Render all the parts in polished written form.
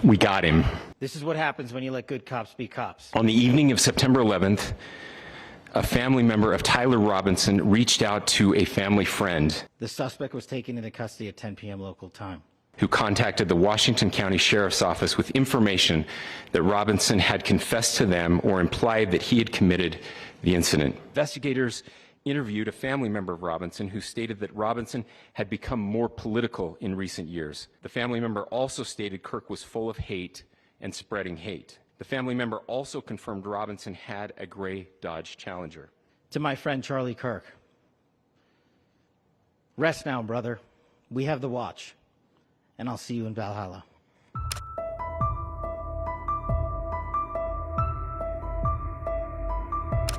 We got him. This is what happens when you let good cops be cops. On the evening of September 11th, a family member of Tyler Robinson reached out to a family friend. The suspect was taken into custody at 10 p.m. local time. Who contacted the Washington County Sheriff's Office with information that Robinson had confessed to them or implied that he had committed the incident. Investigators interviewed a family member of Robinson who stated that Robinson had become more political in recent years. The family member also stated Kirk was full of hate and spreading hate. The family member also confirmed Robinson had a gray Dodge Challenger. To my friend Charlie Kirk, rest now, brother. We have the watch, and I'll see you in Valhalla.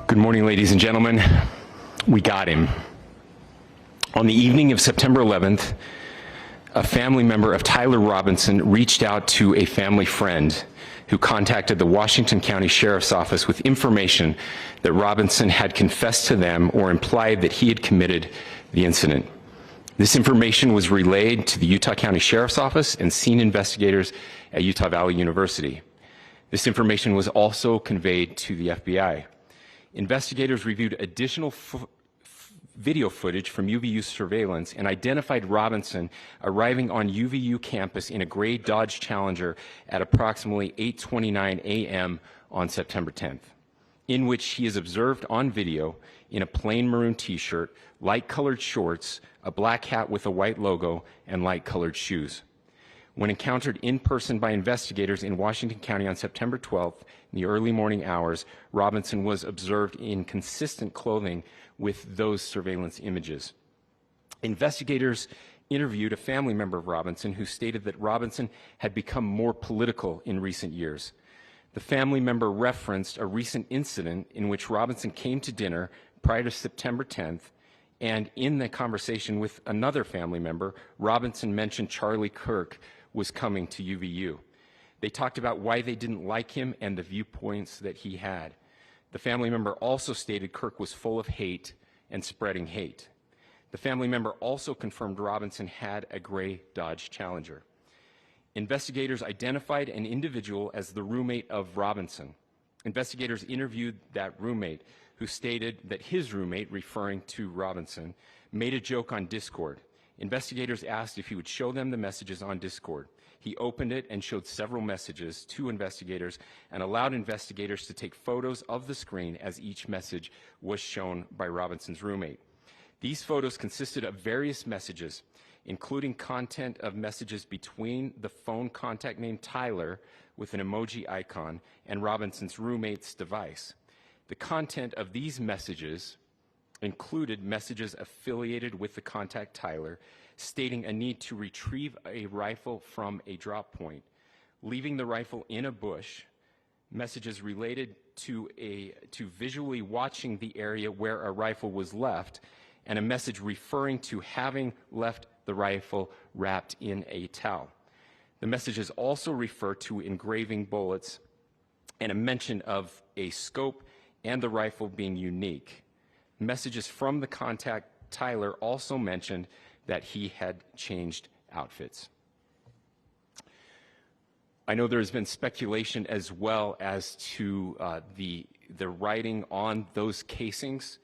Good morning, ladies and gentlemen. We got him. On the evening of September 11th, a family member of Tyler Robinson reached out to a family friend who contacted the Washington County Sheriff's Office with information that Robinson had confessed to them or implied that he had committed the incident. This information was relayed to the Utah County Sheriff's Office and scene investigators at Utah Valley University. This information was also conveyed to the FBI. Investigators reviewed additional video footage from UVU surveillance and identified Robinson arriving on UVU campus in a gray Dodge Challenger at approximately 8:29 a.m. on September 10th, in which he is observed on video in a plain maroon t-shirt, light-colored shorts, a black hat with a white logo, and light-colored shoes. When encountered in person by investigators in Washington County on September 12th, in the early morning hours, Robinson was observed in consistent clothing with those surveillance images. Investigators interviewed a family member of Robinson who stated that Robinson had become more political in recent years. The family member referenced a recent incident in which Robinson came to dinner prior to September 10th, and in the conversation with another family member, Robinson mentioned Charlie Kirk was coming to UVU. They talked about why they didn't like him and the viewpoints that he had. The family member also stated Kirk was full of hate and spreading hate. The family member also confirmed Robinson had a gray Dodge Challenger. Investigators identified an individual as the roommate of Robinson. Investigators interviewed that roommate, who stated that his roommate, referring to Robinson, made a joke on Discord. Investigators asked if he would show them the messages on Discord. He opened it and showed several messages to investigators and allowed investigators to take photos of the screen as each message was shown by Robinson's roommate. These photos consisted of various messages, including content of messages between the phone contact named Tyler with an emoji icon and Robinson's roommate's device. The content of these messages included messages affiliated with the contact Tyler, stating a need to retrieve a rifle from a drop point, leaving the rifle in a bush, messages related to visually watching the area where a rifle was left, and a message referring to having left the rifle wrapped in a towel. The messages also refer to engraving bullets and a mention of a scope and the rifle being unique. Messages from the contact Tyler also mentioned that he had changed outfits. I know there's been speculation as well as to the writing on those casings,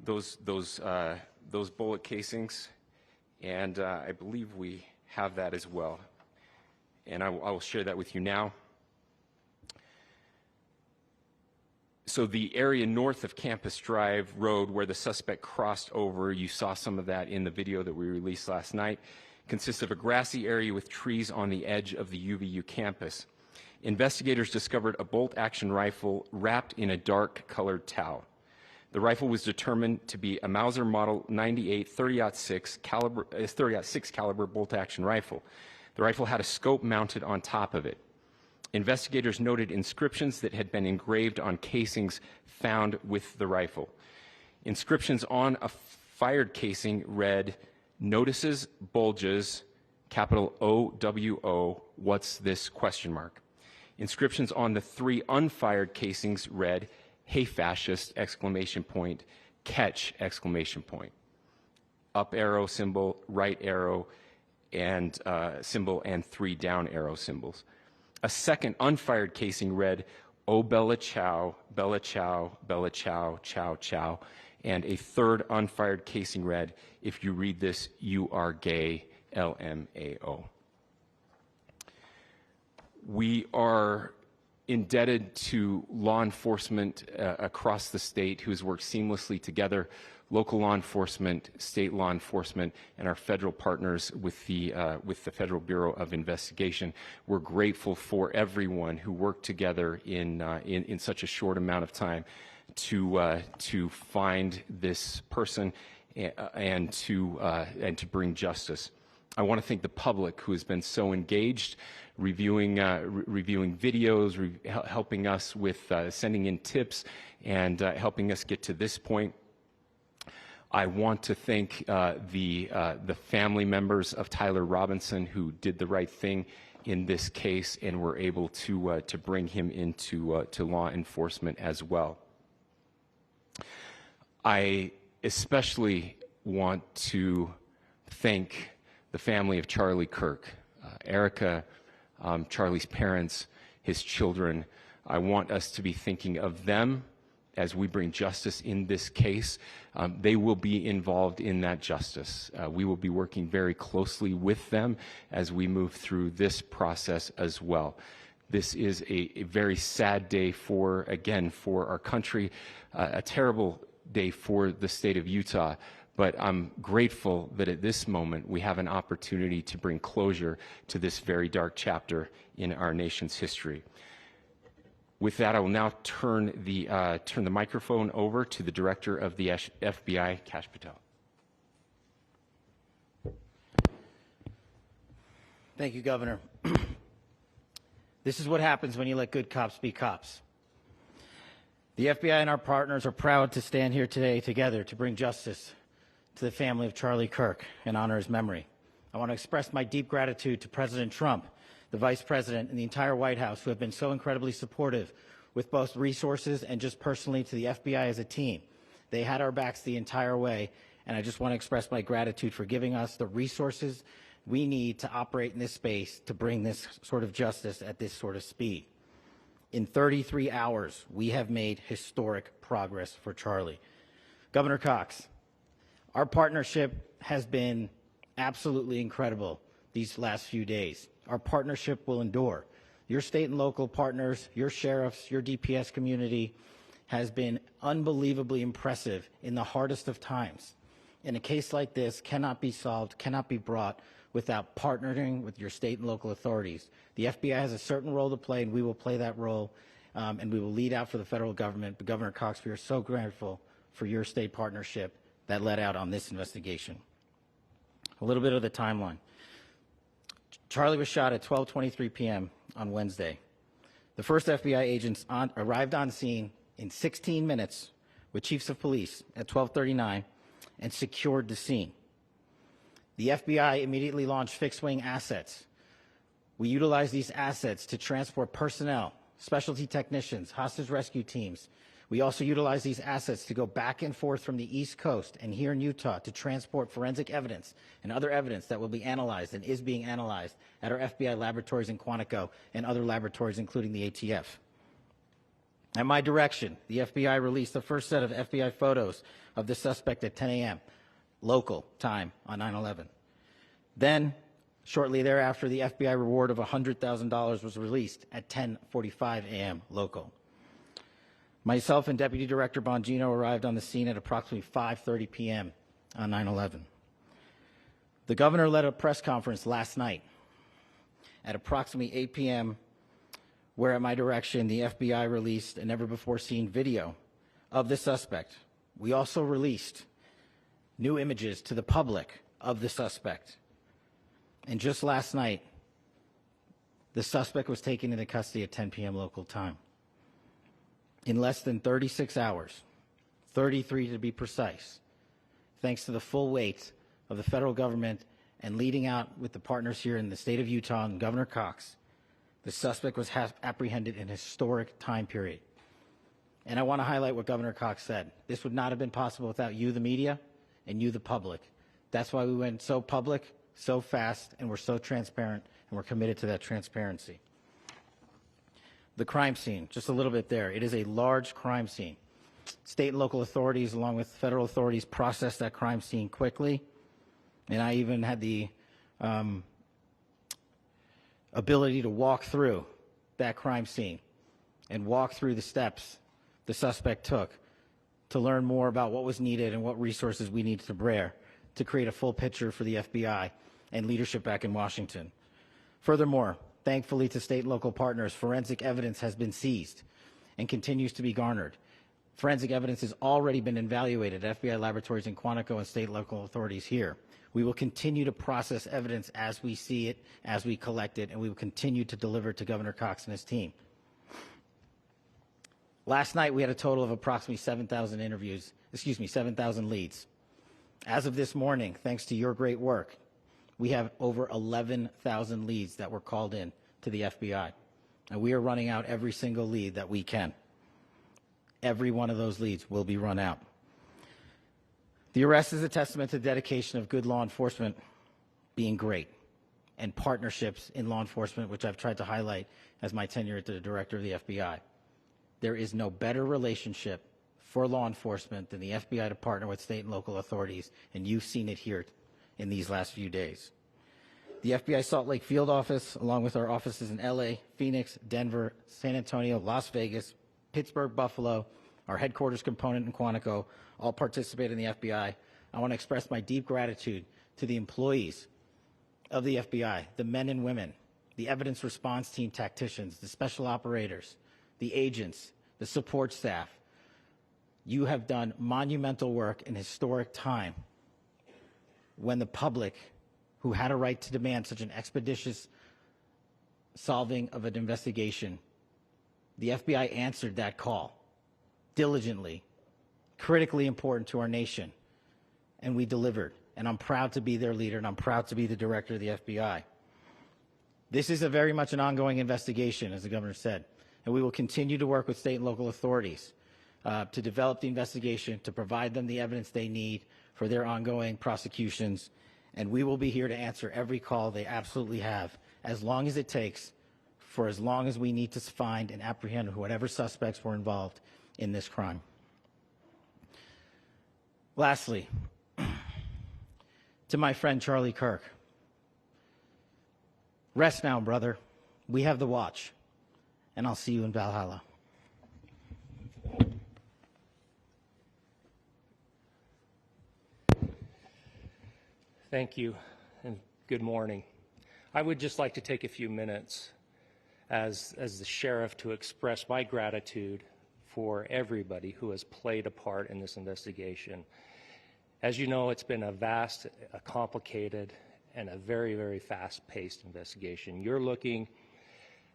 those bullet casings, and I believe we have that as well. And I will share that with you now. So the area north of Campus Drive Road where the suspect crossed over, you saw some of that in the video that we released last night, consists of a grassy area with trees on the edge of the UVU campus. Investigators discovered a bolt-action rifle wrapped in a dark-colored towel. The rifle was determined to be a Mauser Model 98 30-06 caliber bolt-action rifle. The rifle had a scope mounted on top of it. Investigators noted inscriptions that had been engraved on casings found with the rifle. Inscriptions on a fired casing read, "Notices, bulges, capital OWO, what's this?" ? Inscriptions on the 3 unfired casings read, "Hey fascist!" ! Catch! ! Up arrow symbol, right arrow and symbol, and 3 down arrow symbols. A second unfired casing read, "Oh, Bella Chow, Bella Chow, Bella Chow, Chow, Chow." And a third unfired casing read, "If you read this, you are gay, LMAO." We are indebted to law enforcement across the state who has worked seamlessly together, local law enforcement, state law enforcement, and our federal partners with the Federal Bureau of Investigation. We're grateful for everyone who worked together in such a short amount of time to find this person and to bring justice. I want to thank the public who has been so engaged, reviewing videos, helping us with sending in tips, and helping us get to this point. I want to thank the family members of Tyler Robinson who did the right thing in this case and were able to bring him into to law enforcement as well. I especially want to thank the family of Charlie Kirk, Erica, Charlie's parents, his children. I want us to be thinking of them as we bring justice in this case. They will be involved in that justice. We will be working very closely with them as we move through this process as well. This is a very sad day for our country, a terrible day for the state of Utah, but I'm grateful that at this moment we have an opportunity to bring closure to this very dark chapter in our nation's history. With that, I will now turn the microphone over to the Director of the FBI, Kash Patel. Thank you, Governor. This is what happens when you let good cops be cops. The FBI and our partners are proud to stand here today together to bring justice to the family of Charlie Kirk and honor his memory. I want to express my deep gratitude to President Trump, the Vice President, and the entire White House who have been so incredibly supportive with both resources and just personally to the FBI as a team. They had our backs the entire way, and I just want to express my gratitude for giving us the resources we need to operate in this space to bring this sort of justice at this sort of speed. In 33 hours, we have made historic progress for Charlie. Governor Cox, our partnership has been absolutely incredible these last few days. Our partnership will endure. Your state and local partners, your sheriffs, your DPS community has been unbelievably impressive in the hardest of times. And a case like this cannot be solved, cannot be brought without partnering with your state and local authorities. The FBI has a certain role to play, and we will play that role, and we will lead out for the federal government. But Governor Cox, we are so grateful for your state partnership that led out on this investigation. A little bit of the timeline. Charlie was shot at 12:23 p.m. on Wednesday. The first FBI agents arrived on scene in 16 minutes with chiefs of police at 12:39 and secured the scene. The FBI immediately launched fixed-wing assets. We utilized these assets to transport personnel, specialty technicians, hostage rescue teams. We also utilized these assets to go back and forth from the East Coast and here in Utah to transport forensic evidence and other evidence that will be analyzed and is being analyzed at our FBI laboratories in Quantico and other laboratories, including the ATF. At my direction, the FBI released the first set of FBI photos of the suspect at 10 a.m. local time on 9/11. Then, shortly thereafter, the FBI reward of $100,000 was released at 10:45 a.m. local. Myself and Deputy Director Bongino arrived on the scene at approximately 5:30 p.m. on 9/11. The governor led a press conference last night at approximately 8 p.m., where at my direction, the FBI released a never-before-seen video of the suspect. We also released new images to the public of the suspect. And just last night, the suspect was taken into custody at 10 p.m. local time. In less than 36 hours, 33 to be precise, thanks to the full weight of the federal government and leading out with the partners here in the state of Utah and Governor Cox, the suspect was apprehended in a historic time period. And I want to highlight what Governor Cox said. This would not have been possible without you, the media, and you, the public. That's why we went so public, so fast, and we're so transparent, and we're committed to that transparency. The crime scene, just a little bit there. It is a large crime scene. State and local authorities, along with federal authorities, processed that crime scene quickly. And I even had the ability to walk through that crime scene and walk through the steps the suspect took to learn more about what was needed and what resources we needed to bear to create a full picture for the FBI and leadership back in Washington. Furthermore, thankfully to state and local partners, forensic evidence has been seized and continues to be garnered. Forensic evidence has already been evaluated at FBI laboratories in Quantico and state and local authorities here. We will continue to process evidence as we see it, as we collect it, and we will continue to deliver it to Governor Cox and his team. Last night, we had a total of approximately 7,000 leads. As of this morning, thanks to your great work, we have over 11,000 leads that were called in to the FBI. And we are running out every single lead that we can. Every one of those leads will be run out. The arrest is a testament to the dedication of good law enforcement being great and partnerships in law enforcement, which I've tried to highlight as my tenure as the director of the FBI. There is no better relationship for law enforcement than the FBI to partner with state and local authorities, and you've seen it here in these last few days. The FBI Salt Lake Field Office, along with our offices in LA, Phoenix, Denver, San Antonio, Las Vegas, Pittsburgh, Buffalo, our headquarters component in Quantico, all participate in the FBI. I want to express my deep gratitude to the employees of the FBI, the men and women, the evidence response team tacticians, the special operators, the agents, the support staff. You have done monumental work in historic time when the public, who had a right to demand such an expeditious solving of an investigation, the FBI answered that call diligently, critically important to our nation, and we delivered. And I'm proud to be their leader, and I'm proud to be the director of the FBI. This is very much an ongoing investigation, as the governor said, and we will continue to work with state and local authorities to develop the investigation, to provide them the evidence they need for their ongoing prosecutions, and we will be here to answer every call they absolutely have, as long as it takes, for as long as we need to find and apprehend whatever suspects were involved in this crime. Lastly, to my friend Charlie Kirk, rest now, brother. We have the watch, and I'll see you in Valhalla. Thank you, and good morning. I would just like to take a few minutes as the sheriff to express my gratitude for everybody who has played a part in this investigation. As you know, it's been a vast, a complicated, and a very, very fast-paced investigation. You're looking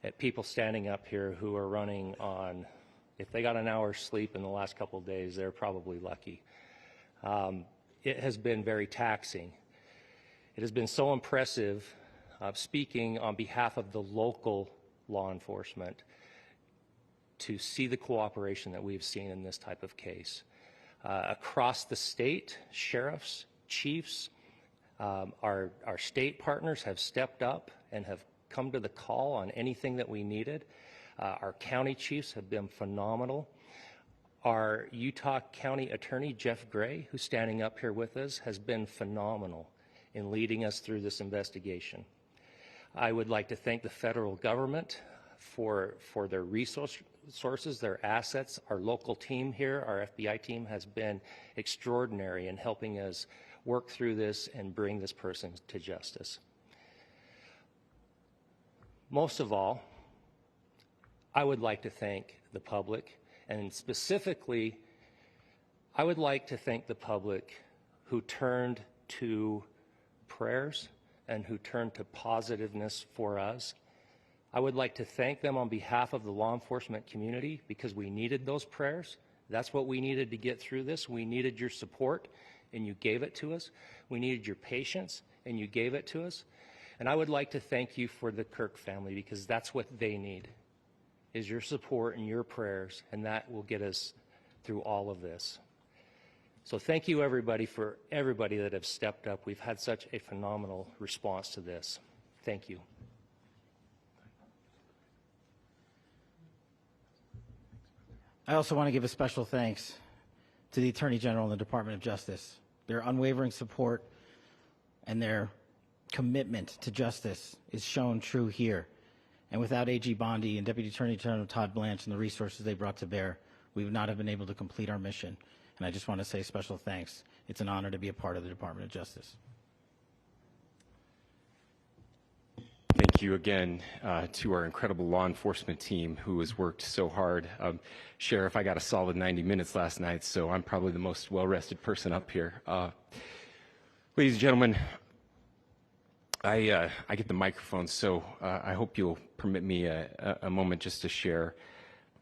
at people standing up here who are running on, if they got an hour's sleep in the last couple of days, they're probably lucky. It has been very taxing. It has been so impressive, speaking on behalf of the local law enforcement, to see the cooperation that we've seen in this type of case. Across the state, sheriffs, chiefs, our state partners have stepped up and have come to the call on anything that we needed. Our county chiefs have been phenomenal. Our Utah County Attorney, Jeff Gray, who's standing up here with us, has been phenomenal in leading us through this investigation. I would like to thank the federal government for their resources, their assets. Our local team here, our FBI team, has been extraordinary in helping us work through this and bring this person to justice. Most of all, I would like to thank the public, and specifically, I would like to thank the public who turned to prayers and who turned to positiveness for us. I would like to thank them on behalf of the law enforcement community, because we needed those prayers. That's what we needed to get through this. We needed your support, and you gave it to us. We needed your patience, and you gave it to us. And I would like to thank you for the Kirk family, because that's what they need, is your support and your prayers, and that will get us through all of this. So thank you, everybody, for everybody that have stepped up. We've had such a phenomenal response to this. Thank you. I also want to give a special thanks to the Attorney General and the Department of Justice. Their unwavering support and their commitment to justice is shown true here. And without AG Bondi and Deputy Attorney General Todd Blanche and the resources they brought to bear, we would not have been able to complete our mission. And I just want to say special thanks. It's an honor to be a part of the Department of Justice. Thank you again to our incredible law enforcement team who has worked so hard. Sheriff, I got a solid 90 minutes last night, so I'm probably the most well-rested person up here. Ladies and gentlemen, I get the microphone, so I hope you'll permit me a moment just to share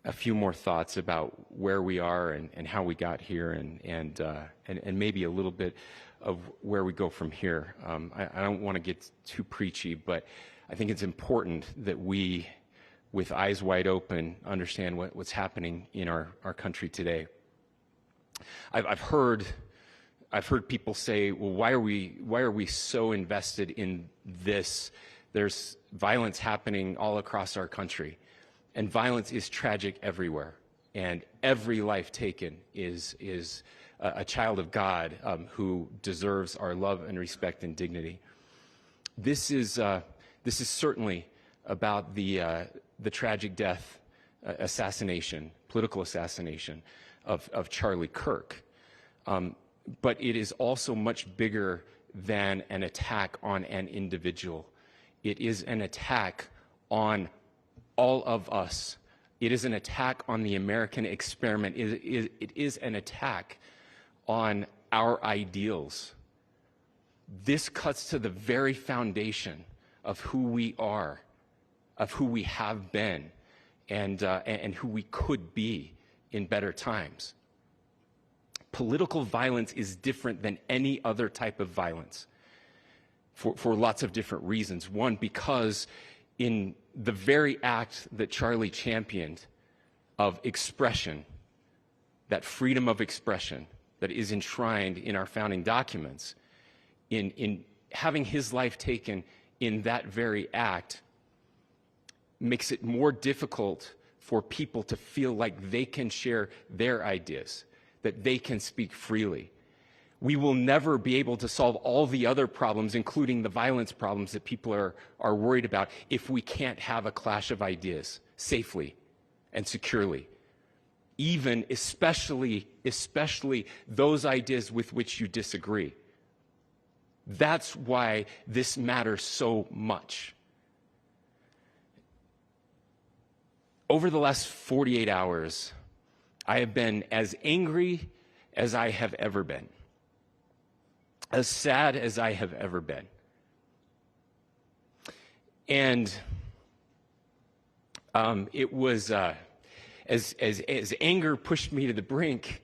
a few more thoughts about where we are and how we got here and maybe a little bit of where we go from here. I don't want to get too preachy, but I think it's important that we, with eyes wide open, understand what's happening in our country today. I've heard people say, well, why are we so invested in this? There's violence happening all across our country, and violence is tragic everywhere, and every life taken is a child of God who deserves our love and respect and dignity. This is certainly about the tragic death, political assassination of Charlie Kirk. But it is also much bigger than an attack on an individual. It is an attack on all of us. It is an attack on the American experiment. It is an attack on our ideals. This cuts to the very foundation of who we are, of who we have been, and who we could be in better times. Political violence is different than any other type of violence for lots of different reasons. One, because in the very act that Charlie championed of expression, that freedom of expression that is enshrined in our founding documents, in having his life taken in that very act, makes it more difficult for people to feel like they can share their ideas, that they can speak freely. We will never be able to solve all the other problems, including the violence problems that people are worried about, if we can't have a clash of ideas safely and securely. Even, especially those ideas with which you disagree. That's why this matters so much. Over the last 48 hours, I have been as angry as I have ever been, as sad as I have ever been. And it was, as anger pushed me to the brink,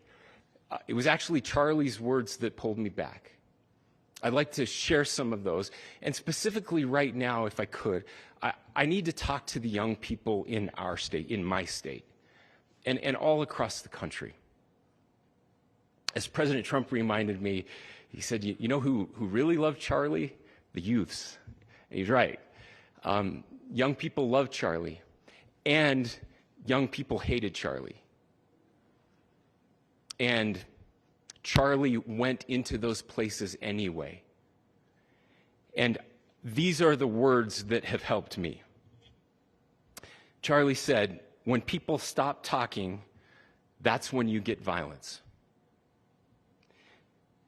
it was actually Charlie's words that pulled me back. I'd like to share some of those. And specifically right now, if I could, I need to talk to the young people in our state, in my state, and all across the country. As President Trump reminded me, he said, you know who really loved Charlie? The youths. And he's right. Young people loved Charlie, and young people hated Charlie. And Charlie went into those places anyway. And these are the words that have helped me. Charlie said, when people stop talking, that's when you get violence.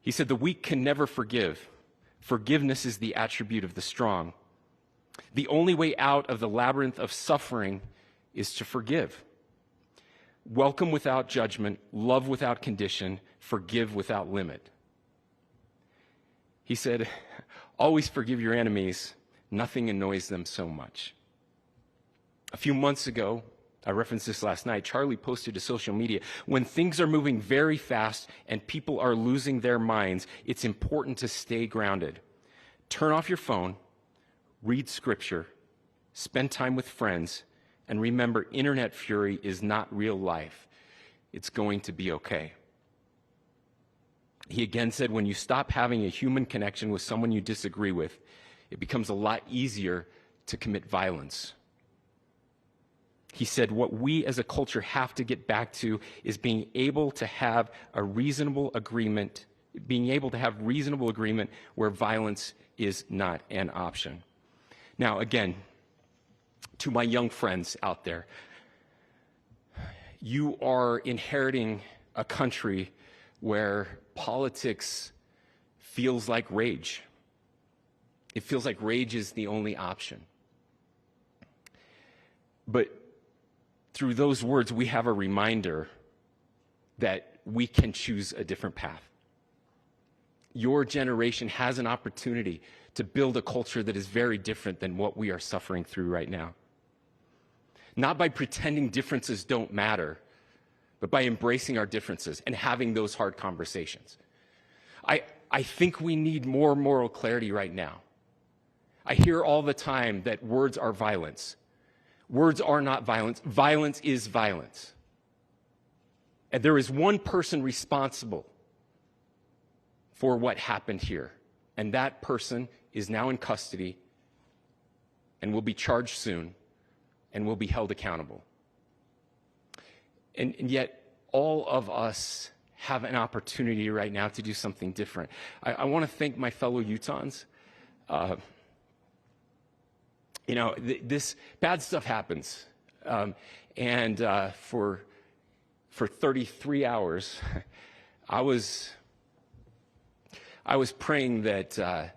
He said, the weak can never forgive. Forgiveness is the attribute of the strong. The only way out of the labyrinth of suffering is to forgive. Welcome without judgment, love without condition, forgive without limit. He said, always forgive your enemies. Nothing annoys them so much. A few months ago, I referenced this last night, Charlie posted to social media, when things are moving very fast and people are losing their minds, it's important to stay grounded. Turn off your phone, read scripture, spend time with friends, and remember, internet fury is not real life. It's going to be okay. He again said, when you stop having a human connection with someone you disagree with, it becomes a lot easier to commit violence. he said, what we as a culture have to get back to is being able to have a reasonable agreement, where violence is not an option. Now, again, to my young friends out there, you are inheriting a country where politics feels like rage. It feels like rage is the only option. But through those words, we have a reminder that we can choose a different path. Your generation has an opportunity to build a culture that is very different than what we are suffering through right now. Not by pretending differences don't matter, but by embracing our differences and having those hard conversations. I think we need more moral clarity right now. I hear all the time that words are violence. Words are not violence. Violence is violence. And there is one person responsible for what happened here. And that person is now in custody and will be charged soon and will be held accountable. And yet, all of us have an opportunity right now to do something different. I want to thank my fellow Utahns. This bad stuff happens. For 33 hours, I was praying that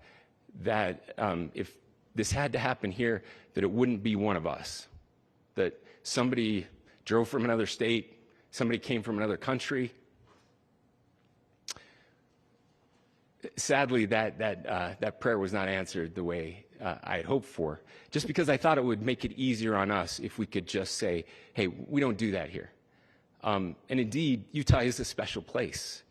if this had to happen here, that it wouldn't be one of us. That somebody drove from another state, somebody came from another country. Sadly, that prayer was not answered the way I had hoped for, just because I thought it would make it easier on us if we could just say, hey, we don't do that here. And indeed, Utah is a special place.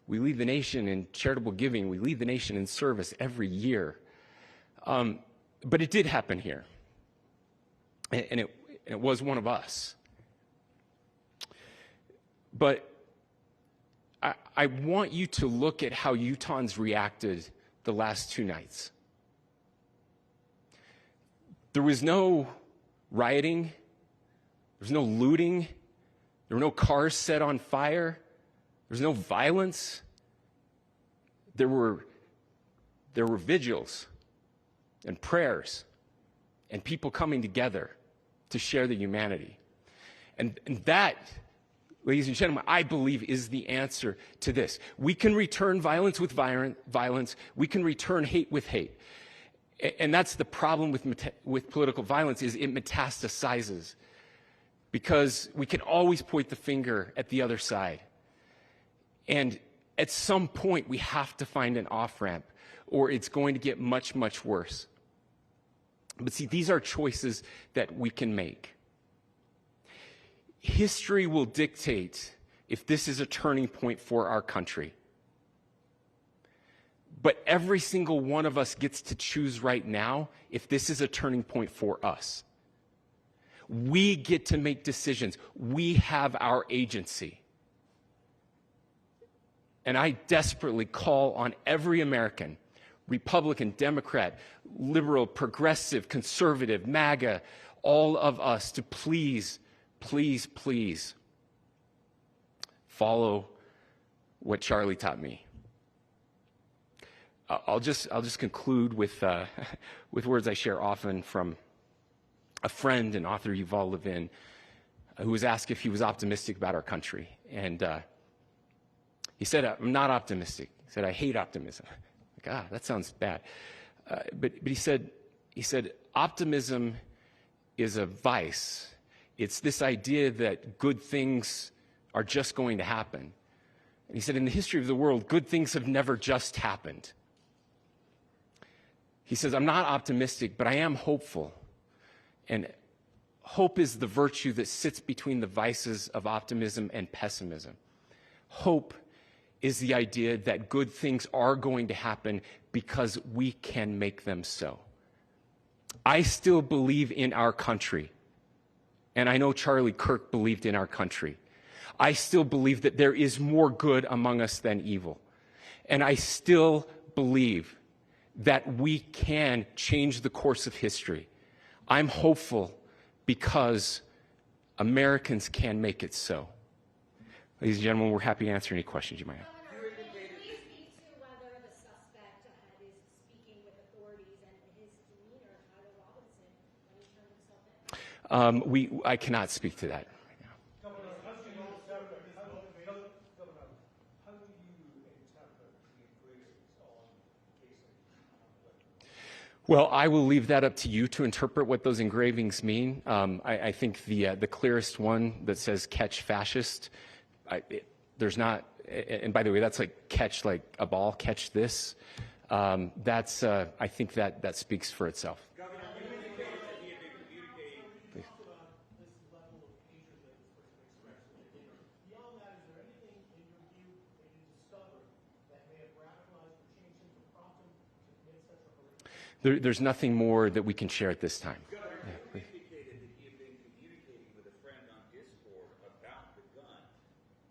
We lead the nation in charitable giving. We lead the nation in service every year. But it did happen here. And it was one of us. But I want you to look at how Utahns reacted the last 2 nights. There was no rioting. There was no looting. There were no cars set on fire. There was no violence. There were vigils and prayers and people coming together to share the humanity. And that, ladies and gentlemen, I believe is the answer to this. We can return violence with violence. We can return hate with hate. And that's the problem with political violence, is it metastasizes. Because we can always point the finger at the other side. And at some point, we have to find an off-ramp, or it's going to get much, much worse. But see, these are choices that we can make. History will dictate if this is a turning point for our country. But every single one of us gets to choose right now if this is a turning point for us. We get to make decisions. We have our agency. And I desperately call on every American, Republican, Democrat, liberal, progressive, conservative, MAGA, all of us to please, please, please follow what Charlie taught me. I'll just conclude with words I share often from a friend and author, Yuval Levin, who was asked if he was optimistic about our country. And he said, I'm not optimistic. He said, I hate optimism. Like, that sounds bad. But he said, optimism is a vice. It's this idea that good things are just going to happen. And he said, in the history of the world, good things have never just happened. He says, I'm not optimistic, but I am hopeful. And hope is the virtue that sits between the vices of optimism and pessimism. Hope is the idea that good things are going to happen because we can make them so. I still believe in our country. And I know Charlie Kirk believed in our country. I still believe that there is more good among us than evil. And I still believe that we can change the course of history. I'm hopeful because Americans can make it so. Ladies and gentlemen, we're happy to answer any questions you might have. Can you speak to whether the suspect is speaking with authorities and his demeanor, Tyler Robinson, when he turned himself in? I cannot speak to that right now. Governor, how do you interpret the engravings on casing? Well, I will leave that up to you to interpret what those engravings mean. I think the clearest one that says "catch fascist," there's not, and by the way, that's like catch like a ball, catch this. That's I think that speaks for itself. Governor, you indicated that he had been communicating. Please. This level of hatred that this person expressed with the dinner. Beyond that, is there anything in your view that you discovered that may have radicalized or changed him to prompt him to commit such a horrific? There's nothing more that we can share at this time. Governor, you indicated that he had been communicating with a friend on Discord about the gun.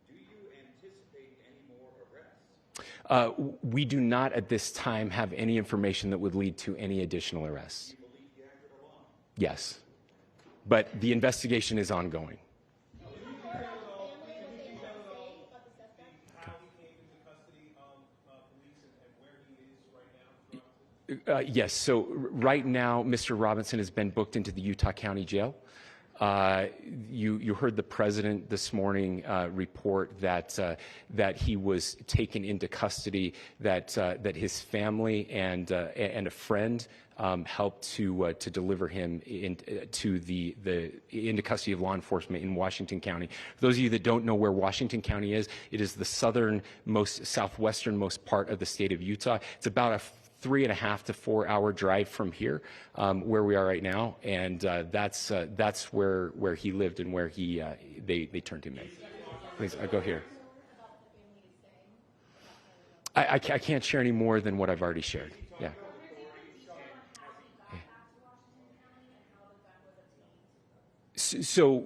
Do you anticipate any more arrests? We do not at this time have any information that would lead to any additional arrests. Do you believe he acted alone? Yes, but the investigation is ongoing. Yes, so right now, Mr. Robinson has been booked into the Utah County Jail. You heard the president this morning report that he was taken into custody, that his family and a friend helped to deliver him into custody of law enforcement in Washington County. For those of you that don't know where Washington County is, it is the southwesternmost part of the state of Utah. It's about a 3.5 to 4 hour drive from here, where we are right now, and that's where he lived and where they turned him in. Please, go here. I can't share any more than what I've already shared. Yeah. So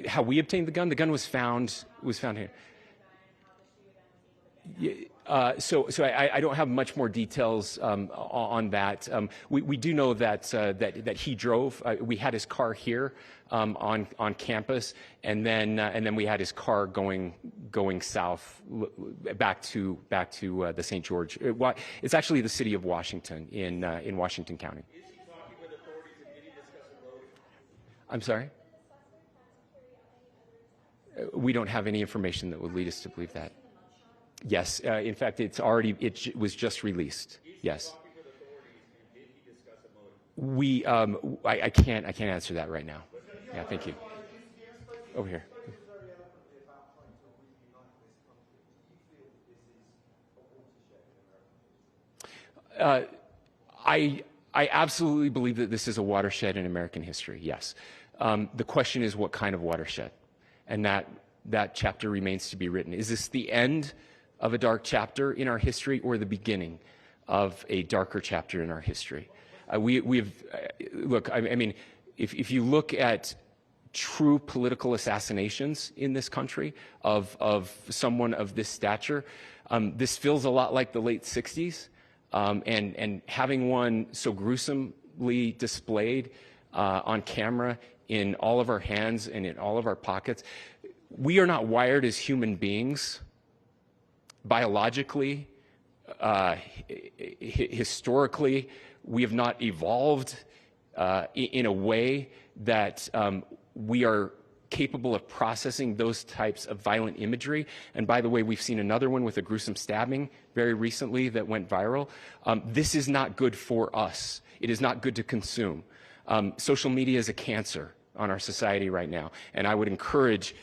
how we obtained the gun? The gun was found here. So I don't have much more details on that. We do know that he drove. We had his car here on campus, and then we had his car going south back to the St. George. It's actually the city of Washington in Washington County. Is he talking with authorities, and did he discuss a motive? I'm sorry? We don't have any information that would lead us to believe that. Yes, in fact, it was just released. Yes. I can't answer that right now. Yeah, thank you. Over here. I absolutely believe that this is a watershed in American history. Yes. The question is, what kind of watershed? And that chapter remains to be written. Is this the end of a dark chapter in our history, or the beginning of a darker chapter in our history? Look, I mean, if you look at true political assassinations in this country of someone of this stature, this feels a lot like the late 60s, and having one so gruesomely displayed on camera in all of our hands and in all of our pockets. We are not wired as human beings biologically, historically. We have not evolved in a way that we are capable of processing those types of violent imagery. And by the way, we've seen another one with a gruesome stabbing very recently that went viral. This is not good for us. It is not good to consume. Social media is a cancer on our society right now. And I would encourage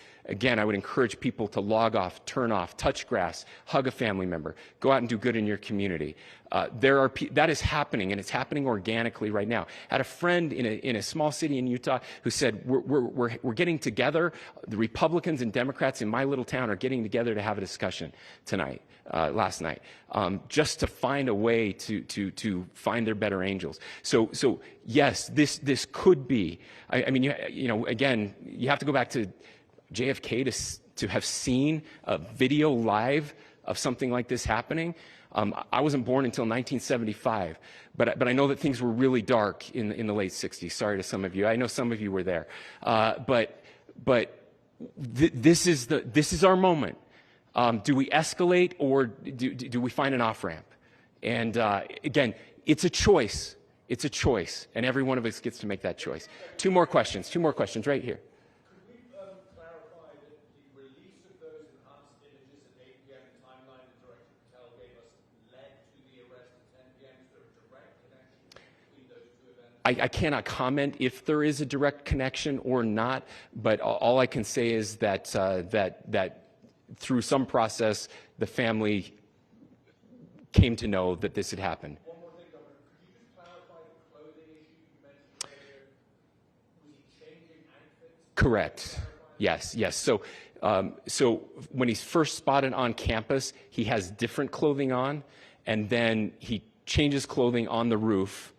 people to log off, turn off, touch grass, hug a family member, go out and do good in your community. That is happening, and it's happening organically right now. I had a friend in a small city in Utah who said, we're getting together, the Republicans and Democrats in my little town are getting together to have a discussion last night, just to find a way to find their better angels. So yes, this could be, I mean, again, you have to go back to JFK to have seen a video live of something like this happening. I wasn't born until 1975, but I know that things were really dark in the late 60s. Sorry to some of you. I know some of you were there. This is our moment. Do we escalate, or do we find an off-ramp? And again, it's a choice. It's a choice, and every one of us gets to make that choice. Two more questions right here. Could we clarify that the release of those enhanced images at 8 p.m. the timeline that Director Patel gave us led to the arrest at 10 p.m.? Is there a direct connection between those two events? I cannot comment if there is a direct connection or not, but all I can say is that through some process, the family came to know that this had happened. One more thing, Governor. Could you just clarify the clothing issue you mentioned earlier? Was he changing outfits? Correct. Yes. So when he's first spotted on campus, he has different clothing on, and then he changes clothing on the roof,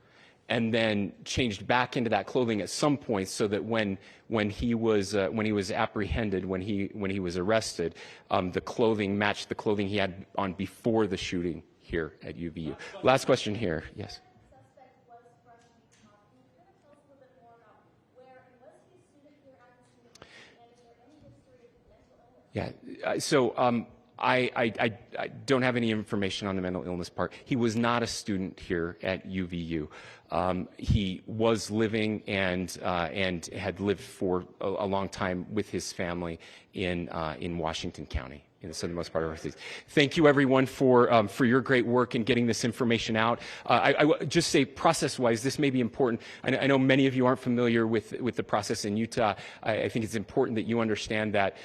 and then changed back into that clothing at some point, so that when he was apprehended, when he was arrested, the clothing matched the clothing he had on before the shooting here at UVU. Last question here. Yes. Suspect was freshly caught. Can you kind of tell us a little bit more about where, and was he a student here at the student, and is there any history of mental illness? Yeah. So I don't have any information on the mental illness part. He was not a student here at UVU. He was living and had lived for a long time with his family in Washington County, in the southernmost part of our state. Thank you, everyone, for your great work in getting this information out. I just say, process-wise, this may be important. I know many of you aren't familiar with the process in Utah. I think it's important that you understand that.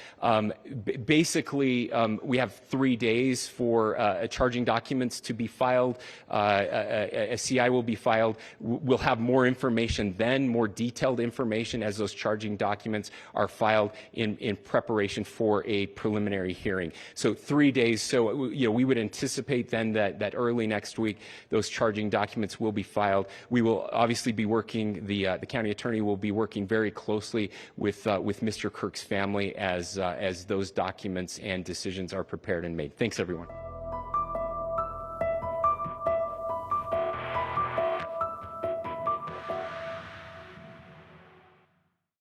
Basically, we have 3 days for charging documents to be filed. A CI will be filed. We'll have more information then, more detailed information as those charging documents are filed in preparation for a preliminary hearing. So 3 days. So we would anticipate then that early next week those charging documents will be filed. We will obviously be working. The county attorney will be working very closely with Mr. Kirk's family as those documents and decisions are prepared and made. Thanks, everyone.